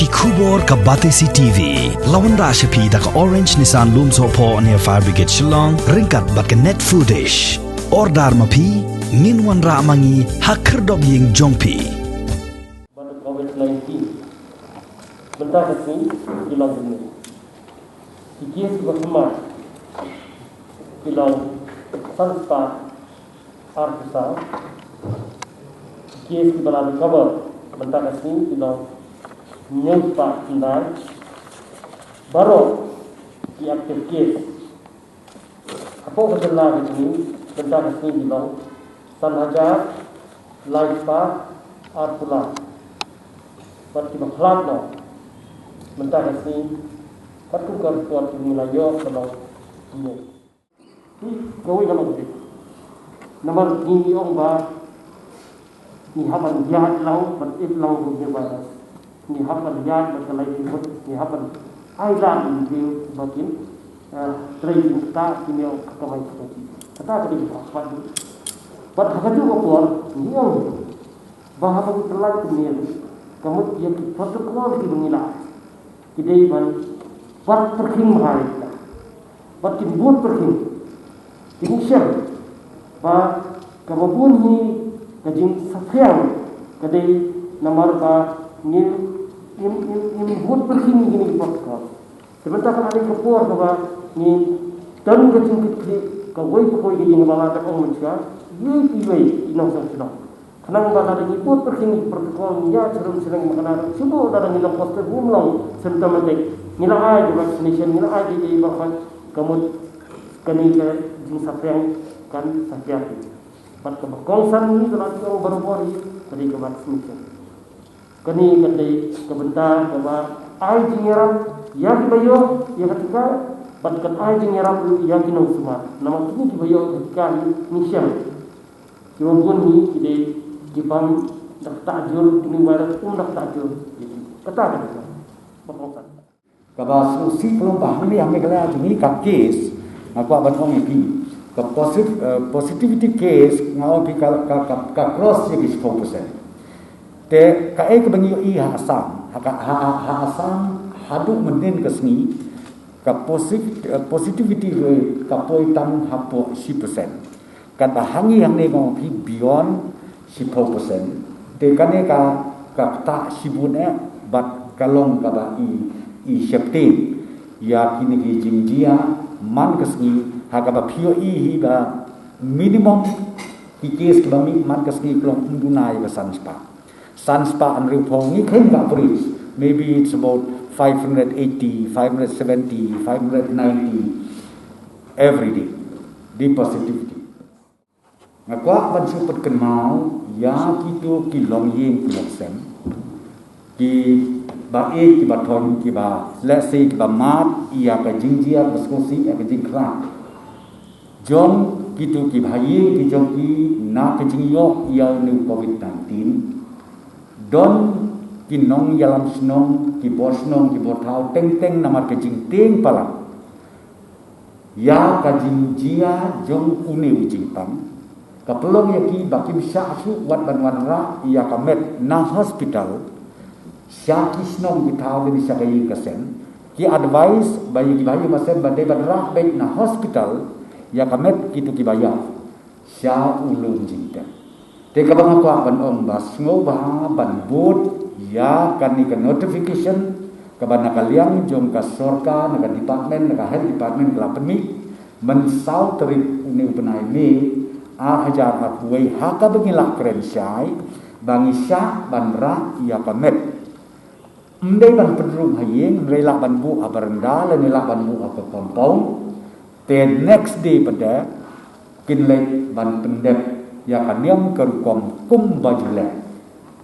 Kubor ka Batesi TV. Lawan Rashapi da ka Orange Nissan Lumso po near Fire Brigade Shillong. Ringkat bat ka net foodish. Ordar mapi. Minwan ra mangi hakerdog ying jongpi. Pada COVID-19. Bentar kasi ilang ini. Ikis bersama ilang sansta artisa. Ikis balad cover bentar kasi ilang news pak tindal. Baru di aktif kes. Apa berjalan ini bentar kasi ilang sanhajar live pak artula. Berarti berkelat no. Bentar kasi patukar kuat wilayah kalau ini. Kau kalau begitu. Nomor ini orang bah ni haban jahat lau berit lau berbahas. Ni haban jahat berkelai hibut. Ni haban ailan dia bakin trading kita ini orang kamai seperti. Kata tadi apa tu? Pada hari itu apa? Ni orang bahawa berkelai kemudian kemudian patukar di mengilah. Kidai ban bat perkhing mahal kita. Bat timbul perkhing. Insyaallah ba kababun ni kajing safiang kadai namar ba ni buat perkhing gini podcast. Sebentar ada kapur ba ni tan kajing kiti kawai kawai gini bala ta ong menca ye iwai inong sang senang. Kenang ba ada ni buat perkhing protokol ni ya serang makanan semua ada ni poster bumlong serta mentek nilang ay di vaccination nilang ay di bahkan kamu kani ke jing safiang kan safiang pat ke kongsan ni dalam orang baru-baru tadi ke vaccination kani kadai kebentar bahwa ay jingeram yang bayo yang ketika pat kan ay jingeram yang kinong semua nama kini bayo ketika ni siang kiwabun ni kidai kipam dak takjul kini barat dak takjul kata kita berkongsan kalau si pelumpah ini yang mereka ni kat case, aku akan orang ini ke positivity case ngau pi ka cross jadi 4%. Te ka ke bengi i asam, asam hadu menden ke sini ka positivity rate ka poi tam hapo 10%. Kan bahangi yang ni ngau pi beyond 10%. Te kan ka ta sibune bat kalong ka ba i syaptin ya kini ki jinjia man kesni hakaba pio hi ba minimum ki kes ki ba mi man kesni klong undunai ba sanspa an rupong ni khen ba bridge maybe it's about 580 570 590 every day di positivity ngakwa ban super kenau ya kitu ki long yin ki sen ki ba ki ba thon ki ba let's say ki ba mat ia ka jingjia baskosi ka jingkra jom kitu ki bhayi ki jom ki na ka jingyo ia ni covid-19 don ki nong yalam snong ki bosnong ki bothau teng namar ka jingteng pala ya ka jingjia jom uni ujingtam ka pelong ya ki ba kim sha su wat banwan ra ia ka met na hospital Syaki senong kita di sakai kesen. Ki advice bayi kibayu masem badai badrah baik na hospital ya kamet kitu kibaya. Sya ulun jinta. Te kabang aku ban om bas ngobah ban boot ya kani ke notification kaban nakaliang jom ka sorka naka department naka health department kelapeni mensau terik uni benai ni hajar hakuai haka bengilah keren syai bangi sya banra ya kamet Ndai ban pedrum hayeng, rela ban bu abarenda, lenila ban bu apa kompong. The next day pada kinlek ban pendek ya kanyam kerukom kum bajule.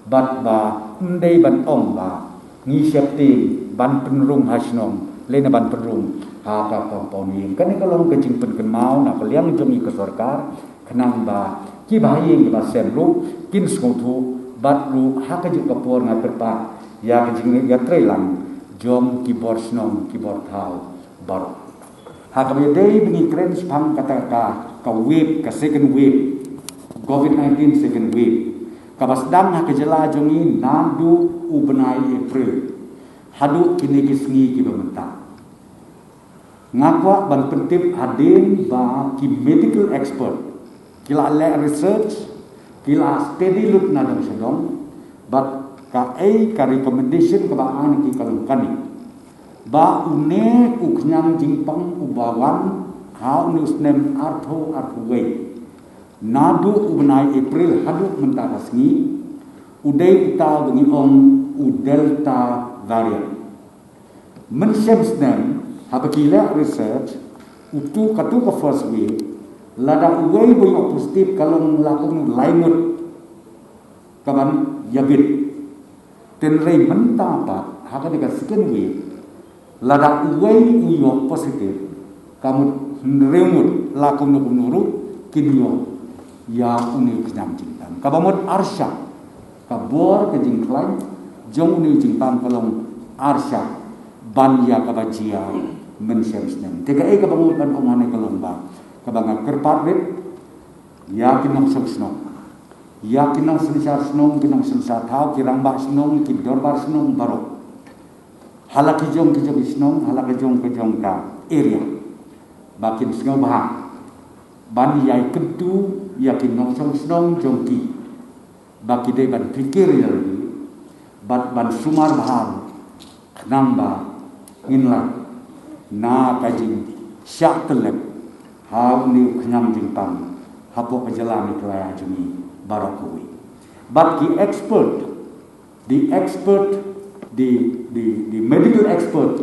Bat ba ndai ban om ba ngi septi ban penrum hasnom, lena ban pedrum apa kompong yeng. Kan kalau kecing pen mau nak liang jomi ke sorkar kenang ba ki bahayeng ba semru kin skutu bat ru hakajuk kapur ngaperpa ya kejing ya trelang jom keyboard snom keyboard thau bar hakabye dei bingi kren spang kata ka wave ka second wave covid-19 second wave kabasdam hakajela jongi nandu ubenai april hadu kini kisngi ki pemerintah ngakwa ban pentip hadin ba ki medical expert kila le research kila steady look na dang sedong but ka recommendation ka baan ki kalungkani ba une uknyang jingpang ubawan how news nem artho arthway nadu ubnai April hadu mentakasngi udai ta bengi ong delta variant menshems nem habakila research utu katu ka first week lada uway boy positif kalong lakong lainut kaban yabit tenrei mentapat haka dekat second week lada uway uyo positif kamu remut lakong nukunuru kinyo ya uni kenyam jingtam kabamot arsya kabor ke jingklan jong uni jingtam kalong arsya ban ya kabajia menshems-nem tega kabangutan omane kalong ba kabanga kerpatrit ya kinong sungsnong ya kinong sensar snong kinong sensar thau kirang ba snong kidor bar snong baro halaki jong snong halaki jong ka area bakin snong bah ban yai kentu ya kinong snong jongki baki de ban pikir ya lagi ban sumar bahar namba inla na kajing syak telep hau ni kenyam jingpang hapo kejalami kelaya jumi barakui but the medical expert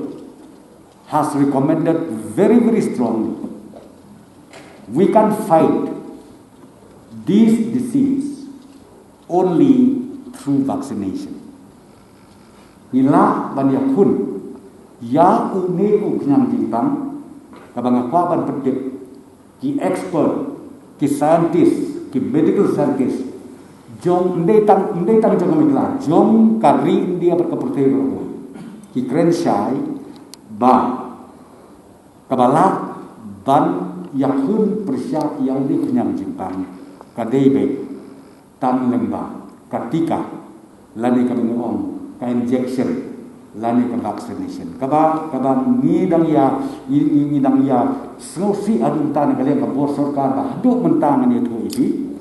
has recommended very strongly we can fight this disease only through vaccination ila banyakun ya une uknyam jingpang kabanga kwaban pedip ki expert ki scientist ki medical scientist jong ndetang jong mikla jong kari India berkepercayaan ki krenshai ba kabala ban yakun persya yang di kenyam jingpang kadebe tan lemba ketika lani kabengong ka injection lani ka vaccination kaba ngidang ya snosi adun tan kalian ka bor sarkar ba hadu mentang ni tu ibi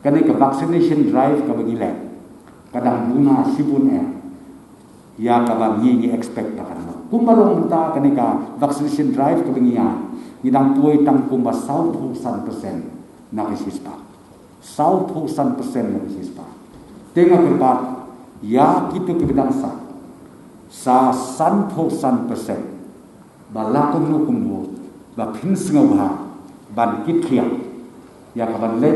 kani ka vaccination drive ka bagile kadang buna sibun ya kaba ngi expect ta kan kumalong ta kani ka vaccination drive ka bangiya ngidang tuoi tang kumba 100% na kisispa 100% na kisispa tenga kerbat ya kitu kibidangsa sa 100% balakong nukumbo ba pinsngawha ban kitkhia ya kaban le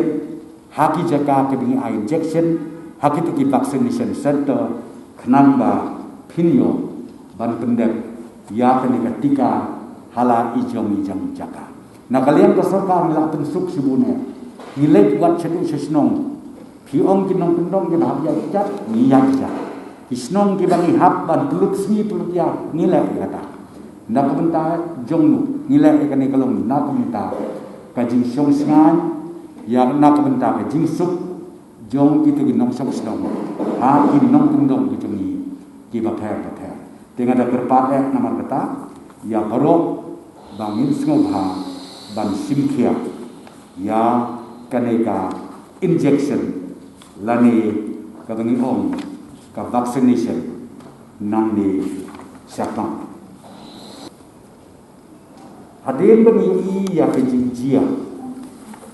haki jaka ke bingi injection haki tu ki vaccination center khnamba pinyo ban pendek ya kani ketika hala ijong jaka na kalian ka sarkar mila pensuk sibune nilai buat cedu sesnong piong kinong kendong ke bahaya cat niyak ja isnong ki bangi hap ban pelut sni pelut ya nilai kata na komentar jongnu nilai kani kalong na komentar kajing song sngan ya na komentar kajing sup jong itu ginong song snong ha kinong kendong ki jongi ki bakher dengan ada kerpat nama kata ya baru bangin sengobha ban simkia ya kaneka injection lani kabangi om ka vaccination nang ni syakang hadin bangi ya kajing jia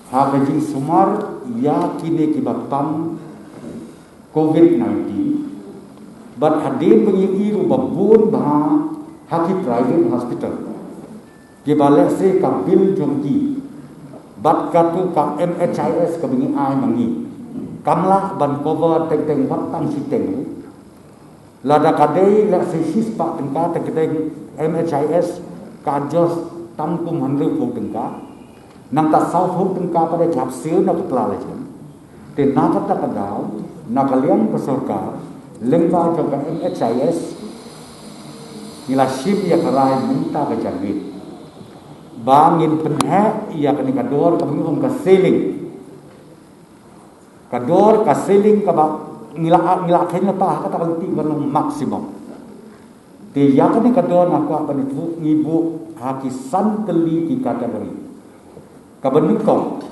ha kajing sumar ya kini kibatam COVID-19 but hadin bangi iru babun bah haki private hospital ke balik se ka bil jongki bat katu ka MHIS ka bangi ai mangi kamla ban cover teng watang siteng lada kadai la se hispa tengka teng MHIS ka jos tamkum hanru ho tengka nang ta sau ho tengka pada jap sil na putla la chen te na kata kadau na kalian ka sarkar lengba ka MHIS nila ship ya karai minta ka jangit bangin penhe ya kani kador ka bangum ka selling kador ka selling ka ba nila khen pa ka ta kalti banong maximum te yakane kadon aku apa itu ibu haki santeli di kategori kabenukong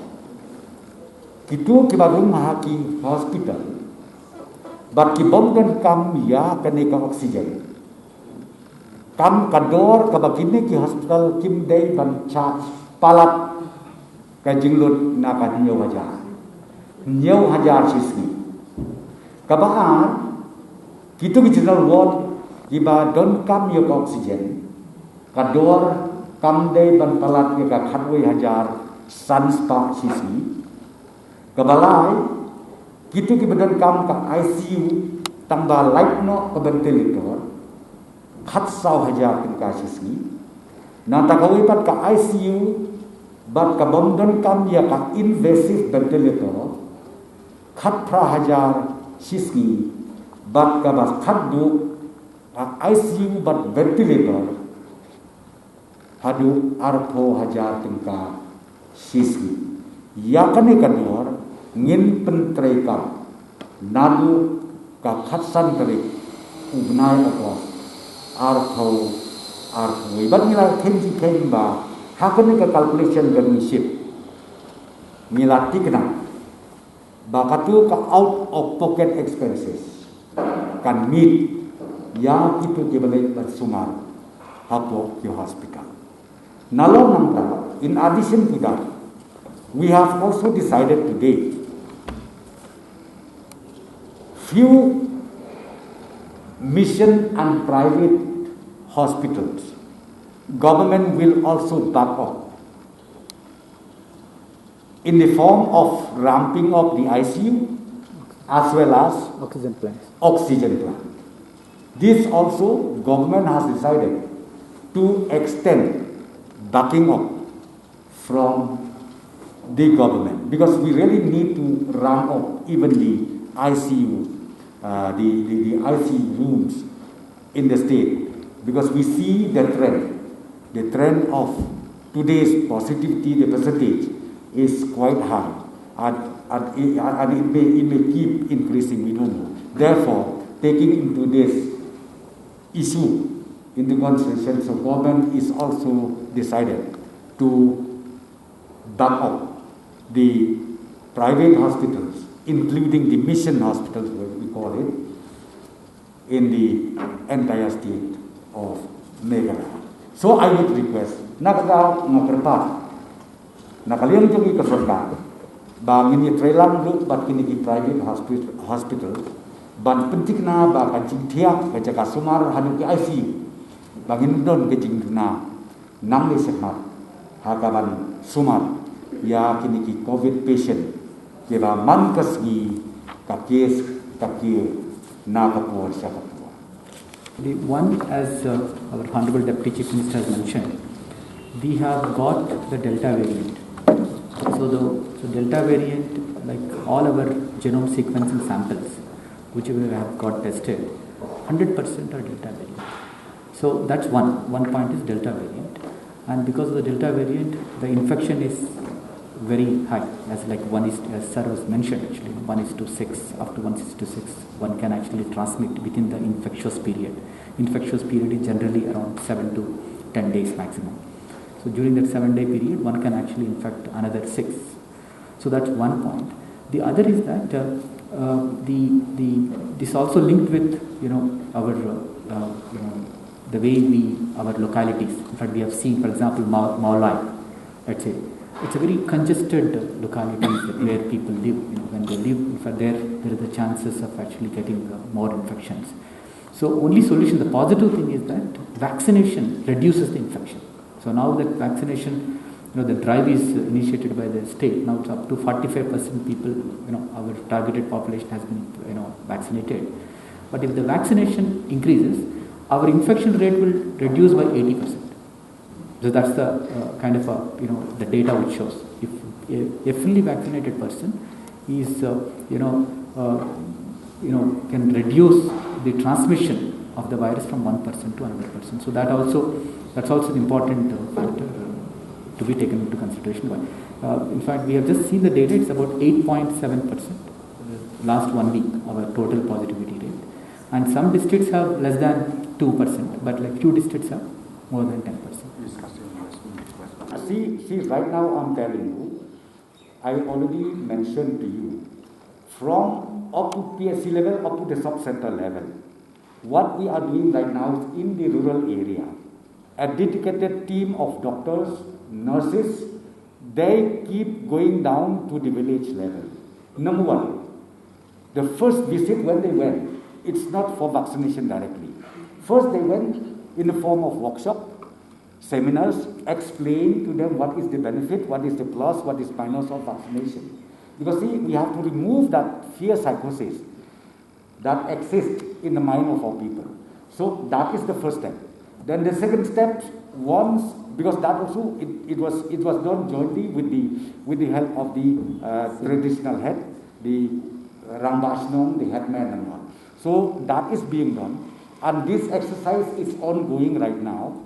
itu kibarung haki hospital baki bom dan kam ya kane ka oksigen kam kador kabakine ki hospital kim dei ban charge palat ka jinglut na ka nyau hajar sisni kabaan kitu ki general ward kiba don kam yo ka oksigen kador kam dei ban palat ka khatwe hajar sanspa sisni kabalai kitu ki badan kam ka ICU tambah light no ka ventilator khat saw hajar kin ka sisni na takawi pat ka ICU bat ka bomdon kam ya ka invasive ventilator khat pra hajar sisni bat ka bas khat du ka ICU bat ventilator hadu artho hajar kin ka sisni ya kane kador ngin pentrei kam nadu ka khatsan tari ubnai akwas artho ibat nila kenji kemba hakane ka calculation gani ship milati kena bakatu ka out of pocket expenses kan meet yang itu dibalik bersungar hapo ki hospital nalo namta in addition to that we have also decided today few mission and private hospitals government will also back up in the form of ramping up the ICU as well as oxygen plant. This also government has decided to extend backing up from the government because we really need to ramp up even the ICU, the ICU rooms in the state because we see the trend of today's positivity, the percentage is quite high and it may keep increasing, we don't know. Therefore, taking into this issue into consideration, so government is also decided to back up the private hospitals, including the mission hospitals, we call it, in the entire state of Meghalaya. So I would request, nakagaw ngakerpat, nakaliyang yung ikasorka, bangin ni trailang look bat kini ki private hospital, ban pentik na ba kajing tiak kajaka sumar hanu ki ICU, bangin don kajing na nang sehat, hakaban sumar, ya kini ki COVID patient, kira man kasgi kakis kakir na kapur siya kapur. The one, as our Honorable Deputy Chief Minister has mentioned, we have got the Delta variant. So the Delta variant, like all our genome sequencing samples, which we have got tested, 100% are Delta variant. So that's one point is Delta variant. And because of the Delta variant, the infection is very high, as like as Sir was mentioned actually, 1:6, up to 1:6, one can actually transmit within the infectious period. Infectious period is generally around 7 to 10 days maximum. So during that 7-day period, one can actually infect another 6. So that's one point. The other is that this also linked with our the way our localities. In fact, we have seen, for example, Maulai, let's say. It's a very congested localities where people live. When they live, in fact, there are the chances of actually getting more infections. So only solution, the positive thing is that vaccination reduces the infection. So now that vaccination, the drive is initiated by the state. Now it's up to 45% people, our targeted population has been, vaccinated. But if the vaccination increases, our infection rate will reduce by 80%. So that's the kind of the data which shows if a fully vaccinated person is can reduce the transmission of the virus from one person to another person. So that's also an important factor to be taken into consideration. In fact, we have just seen the data. It's about 8.7% last 1 week our total positivity rate. And some districts have less than 2%, but like few districts have more than 10%. See, right now I'm telling you, I already mentioned to you, from up to PSC level, up to the sub-center level, what we are doing right now is in the rural area, a dedicated team of doctors, nurses, they keep going down to the village level. Number one, the first visit when they went, it's not for vaccination directly. First they went in the form of workshop, seminars, explain to them what is the benefit, what is the plus, what is minus of vaccination. Because see, we have to remove that fear psychosis that exists in the mind of our people. So that is the first step. Then the second step, once, because that also it was done jointly with the help of the traditional head, the Rambashnong, the headman and all. So that is being done, and this exercise is ongoing right now.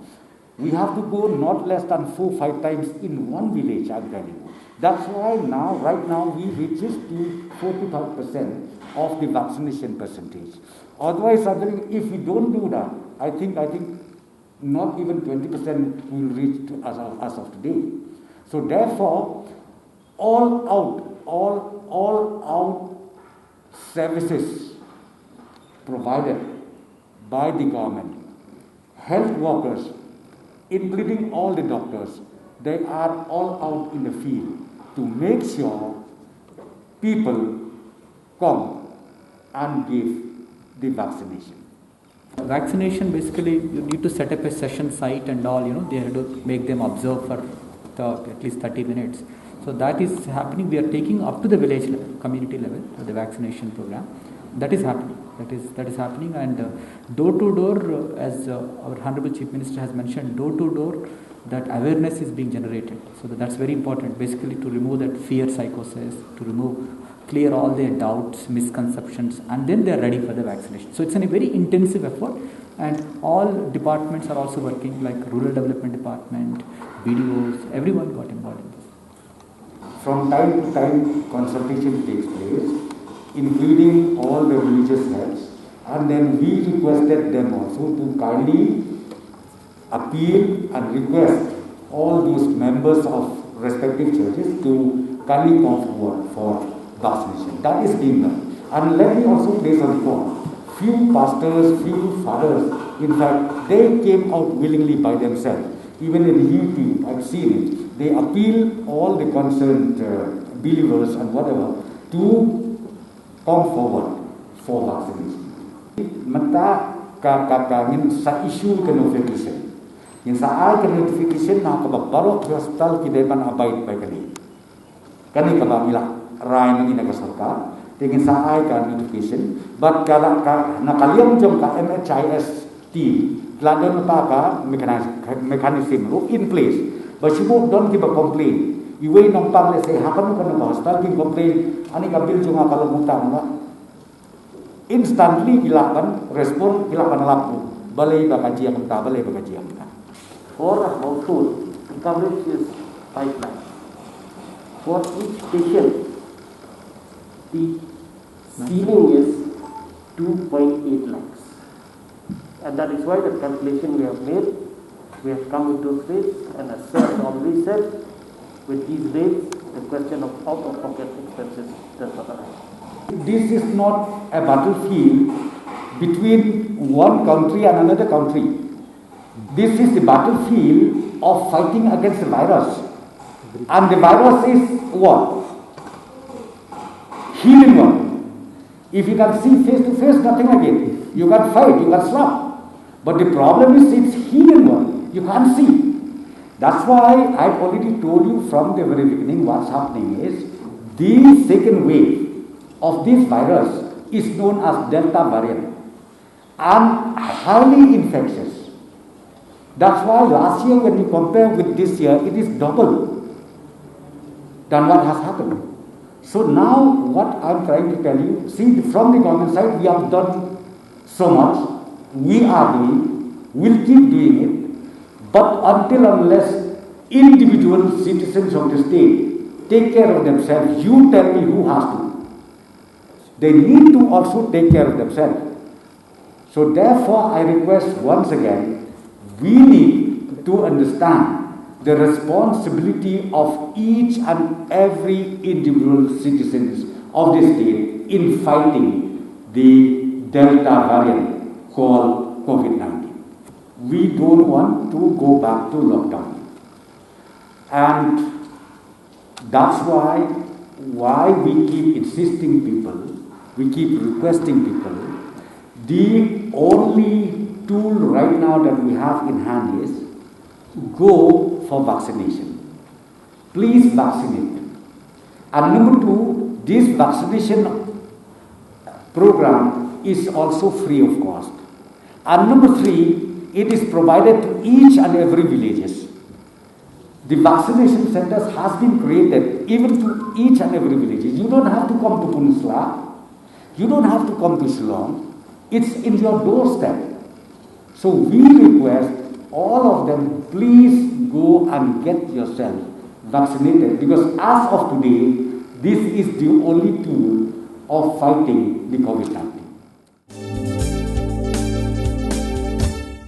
We have to go not less than 4-5 times in one village, I'm telling you. That's why now, right now, we reaches to 45% of the vaccination percentage. Otherwise, if we don't do that, I think not even 20% will reach to as of today. So therefore, all out services provided by the government, health workers, including all the doctors, they are all out in the field to make sure people come and give the vaccination. Vaccination, basically, you need to set up a session site and all, they have to make them observe for at least 30 minutes. So that is happening. We are taking up to the village level, community level, the vaccination program. That is happening. That is happening, and door to door, as our Honorable Chief Minister has mentioned, door to door, that awareness is being generated. So that's very important, basically to remove that fear psychosis, to clear all their doubts, misconceptions, and then they are ready for the vaccination. So it's a very intensive effort, and all departments are also working, like Rural Development Department, BDOs, everyone got involved in this. From time to time, consultation takes place, including all the religious heads, and then we requested them also to kindly appeal and request all those members of respective churches to kindly come forward for vaccination. That is being done. And let me also place on record, few pastors, few fathers, in fact, they came out willingly by themselves. Even in YouTube, I've seen it. They appeal all the concerned believers and whatever to come forward for vaccination. Mata ngin sa issue ke notification. Yang sa ay ke notification na ka babarok hospital ki depan abait by kani. Kani ka ba mila rai ng ina ka sarkar. Tingin sa ay ka notification, but kala ka nakaliam jom ka MHIS team, ladon pa ka mechanism in place. But you don't give a complaint. Iway nang pang let's say hakan ka ng hospital kin complain ani ka bil jung akalamutan nga. Instantly gilakan respon gilakan lapu balay ba kajian ta balay ba kajian ta. For a household, the coverage is 5 lakhs. For each patient, the ceiling is 2.8 lakhs. And that is why the calculation we have made, we have come with those rates, and as Sir already said, with these rates, the question of out-of-pocket expenses does not arise. This is not a battlefield between one country and another country. This is the battlefield of fighting against the virus. And the virus is what? Healing one. If you can see face to face, nothing again. You can fight, you can slap. But the problem is it's healing one. You can't see. That's why I've already told you from the very beginning what's happening is the second wave of this virus is known as Delta variant and highly infectious. That's why last year when you compare with this year, it is double than what has happened. So now what I'm trying to tell you, see from the government side we have done so much, we are doing, we'll keep doing it. But until unless individual citizens of the state take care of themselves, you tell me who has to. They need to also take care of themselves. So therefore, I request once again, we need to understand the responsibility of each and every individual citizens of the state in fighting the Delta variant called COVID-19. We don't want to go back to lockdown. And that's why we keep insisting people, we keep requesting people. The only tool right now that we have in hand is go for vaccination. Please vaccinate. And number two, this vaccination program is also free of cost. And number three, it is provided to each and every villages. The vaccination centers has been created even to each and every village. You don't have to come to Punisla. You don't have to come to Shillong. It's in your doorstep. So we request all of them, please go and get yourself vaccinated, because as of today, this is the only tool of fighting the COVID-19.